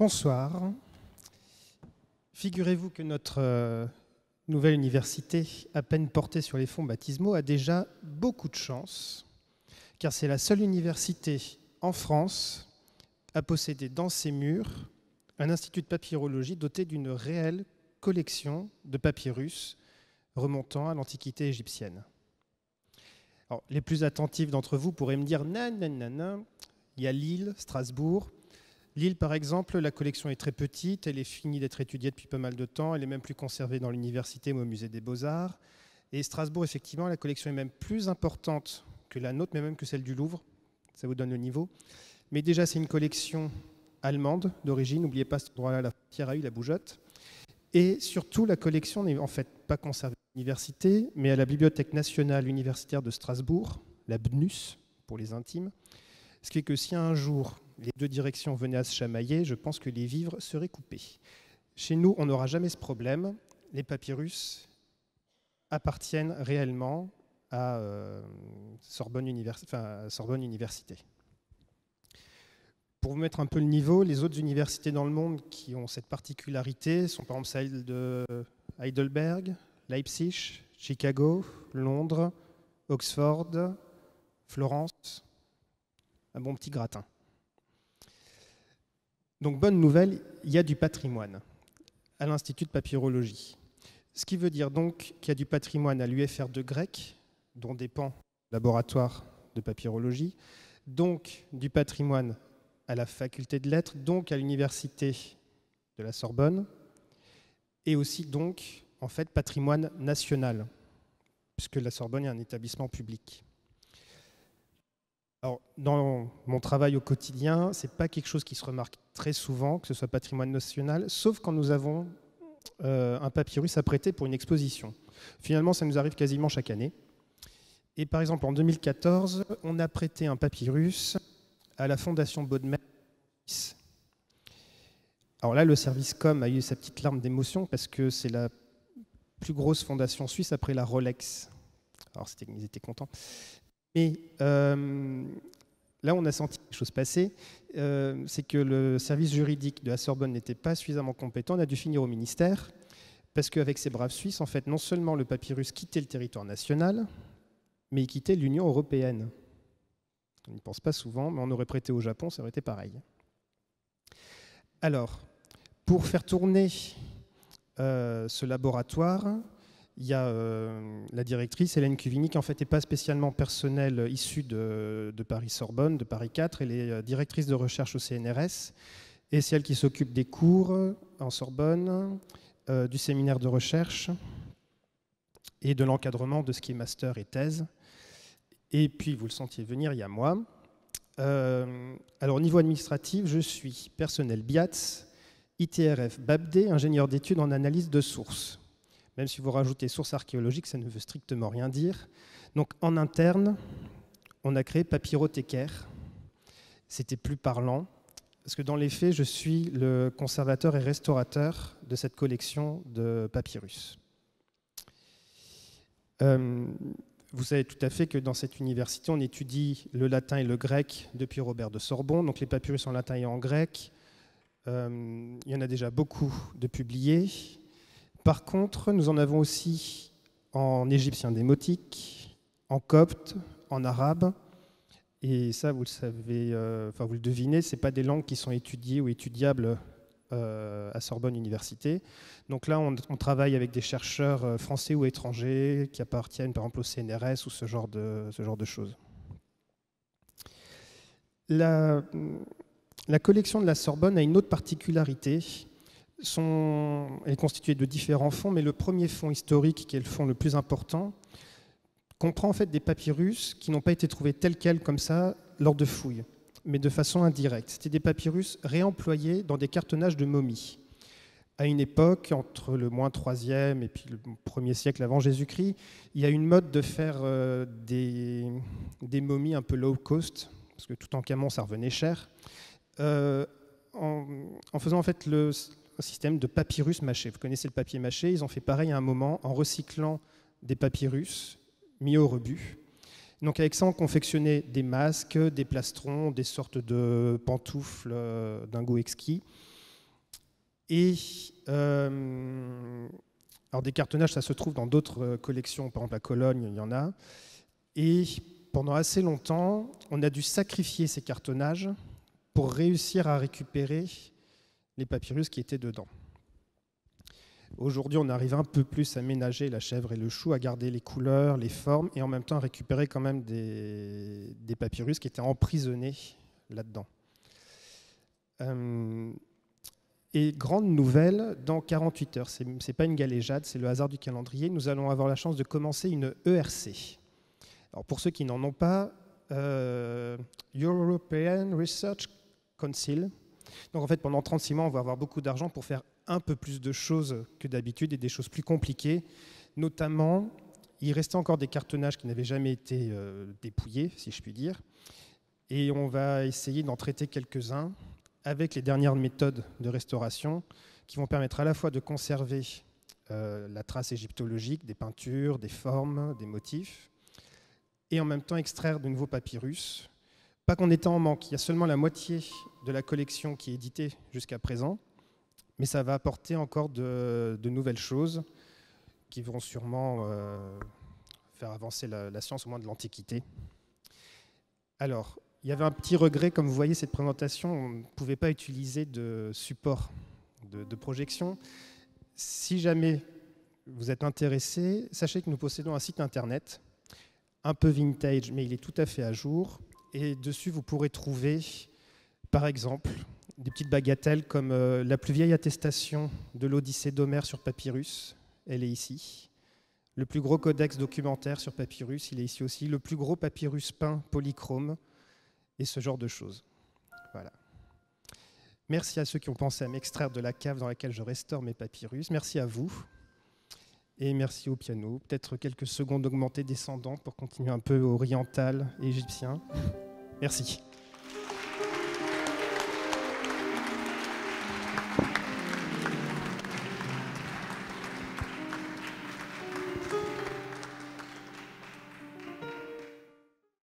Bonsoir. Figurez-vous que notre nouvelle université, à peine portée sur les fonds baptismaux, a déjà beaucoup de chance, car c'est la seule université en France à posséder dans ses murs un institut de papyrologie doté d'une réelle collection de papyrus remontant à l'Antiquité égyptienne. Alors, les plus attentifs d'entre vous pourraient me dire « nan, nan, nan, nan ». Il y a Lille, Strasbourg. Lille, par exemple, la collection est très petite, elle est finie d'être étudiée depuis pas mal de temps, elle est même plus conservée dans l'université ou au musée des Beaux-Arts. Et Strasbourg, effectivement, la collection est même plus importante que la nôtre, mais même que celle du Louvre. Ça vous donne le niveau. Mais déjà, c'est une collection allemande d'origine. N'oubliez pas cet endroit-là, la frontière a eu la bougeotte. Et surtout, la collection n'est en fait pas conservée à l'université, mais à la Bibliothèque nationale universitaire de Strasbourg, la BNUS pour les intimes. Ce qui fait que si un jour les deux directions venaient à se chamailler, je pense que les vivres seraient coupés. Chez nous, on n'aura jamais ce problème. Les papyrus appartiennent réellement à Sorbonne Université. Pour vous mettre un peu le niveau, les autres universités dans le monde qui ont cette particularité sont par exemple celles de Heidelberg, Leipzig, Chicago, Londres, Oxford, Florence. Un bon petit gratin. Donc, bonne nouvelle, il y a du patrimoine à l'Institut de papyrologie. Ce qui veut dire donc qu'il y a du patrimoine à l'UFR de Grec, dont dépend le laboratoire de papyrologie, donc du patrimoine à la faculté de lettres, donc à l'université de la Sorbonne, et aussi donc, en fait, patrimoine national, puisque la Sorbonne est un établissement public. Alors, dans mon travail au quotidien, ce n'est pas quelque chose qui se remarque très souvent, que ce soit patrimoine national, sauf quand nous avons un papyrus à prêter pour une exposition. Finalement, ça nous arrive quasiment chaque année. Et par exemple, en 2014, on a prêté un papyrus à la Fondation Baudemer. Alors là, le service com a eu sa petite larme d'émotion parce que c'est la plus grosse fondation suisse après la Rolex. Alors, ils étaient contents. Mais là, on a senti quelque chose passer, c'est que le service juridique de la Sorbonne n'était pas suffisamment compétent, on a dû finir au ministère, parce qu'avec ces braves Suisses, en fait, non seulement le papyrus quittait le territoire national, mais il quittait l'Union européenne. On n'y pense pas souvent, mais on aurait prêté au Japon, ça aurait été pareil. Alors, pour faire tourner ce laboratoire, il y a la directrice, Hélène Cuvigny, qui en fait n'est pas spécialement personnel issu de Paris-Sorbonne, de Paris 4. Elle est directrice de recherche au CNRS. Et c'est elle qui s'occupe des cours en Sorbonne, du séminaire de recherche et de l'encadrement de ce qui est master et thèse. Et puis, vous le sentiez venir, il y a moi. Alors, au niveau administratif, je suis personnel BIATS, ITRF BABD, ingénieur d'études en analyse de sources. Même si vous rajoutez sources archéologiques, ça ne veut strictement rien dire. Donc en interne, on a créé Papyrothécaire. C'était plus parlant, parce que dans les faits, je suis le conservateur et restaurateur de cette collection de papyrus. Vous savez tout à fait que dans cette université, on étudie le latin et le grec depuis Robert de Sorbonne, donc les papyrus en latin et en grec. Il y en a déjà beaucoup de publiés. Par contre, nous en avons aussi en égyptien démotique, en copte, en arabe. Et ça, vous le savez, vous le devinez, ce n'est pas des langues qui sont étudiées ou étudiables à Sorbonne Université. Donc là, on travaille avec des chercheurs français ou étrangers qui appartiennent par exemple au CNRS ou ce genre de choses. La collection de la Sorbonne a une autre particularité. Elle est constituée de différents fonds, mais le premier fonds historique, qui est le fonds le plus important, comprend en fait des papyrus qui n'ont pas été trouvés tels quels comme ça lors de fouilles, mais de façon indirecte. C'était des papyrus réemployés dans des cartonnages de momies. À une époque, entre le -3e et puis le 1er siècle avant Jésus-Christ, il y a une mode de faire des momies un peu low cost, parce que tout en camon, ça revenait cher, en faisant en fait un système de papyrus mâché. Vous connaissez le papier mâché, ils ont fait pareil à un moment en recyclant des papyrus mis au rebut. Donc avec ça, on confectionnait des masques, des plastrons, des sortes de pantoufles d'un goût exquis. Et alors des cartonnages, ça se trouve dans d'autres collections, par exemple à Cologne, il y en a. Et pendant assez longtemps, on a dû sacrifier ces cartonnages pour réussir à récupérer les papyrus qui étaient dedans. Aujourd'hui, on arrive un peu plus à ménager la chèvre et le chou, à garder les couleurs, les formes, et en même temps à récupérer quand même des papyrus qui étaient emprisonnés là-dedans. Et grande nouvelle, dans 48 heures, ce n'est pas une galéjade, c'est le hasard du calendrier, nous allons avoir la chance de commencer une ERC. Alors pour ceux qui n'en ont pas, European Research Council. Donc en fait, pendant 36 mois, on va avoir beaucoup d'argent pour faire un peu plus de choses que d'habitude et des choses plus compliquées. Notamment, il restait encore des cartonnages qui n'avaient jamais été dépouillés, si je puis dire. Et on va essayer d'en traiter quelques-uns avec les dernières méthodes de restauration qui vont permettre à la fois de conserver la trace égyptologique, des peintures, des formes, des motifs, et en même temps extraire de nouveaux papyrus. Pas qu'on était en manque, il y a seulement la moitié de la collection qui est éditée jusqu'à présent, mais ça va apporter encore de nouvelles choses qui vont sûrement faire avancer la science, au moins de l'Antiquité. Alors, il y avait un petit regret, comme vous voyez, cette présentation, on ne pouvait pas utiliser de support de projection. Si jamais vous êtes intéressé, sachez que nous possédons un site internet, un peu vintage, mais il est tout à fait à jour. Et dessus, vous pourrez trouver, par exemple, des petites bagatelles comme la plus vieille attestation de l'Odyssée d'Homère sur papyrus, elle est ici. Le plus gros codex documentaire sur papyrus, il est ici aussi. Le plus gros papyrus peint polychrome, et ce genre de choses. Voilà. Merci à ceux qui ont pensé à m'extraire de la cave dans laquelle je restaure mes papyrus. Merci à vous. Et merci au piano. Peut-être quelques secondes augmentées descendant pour continuer un peu oriental et égyptien. Merci.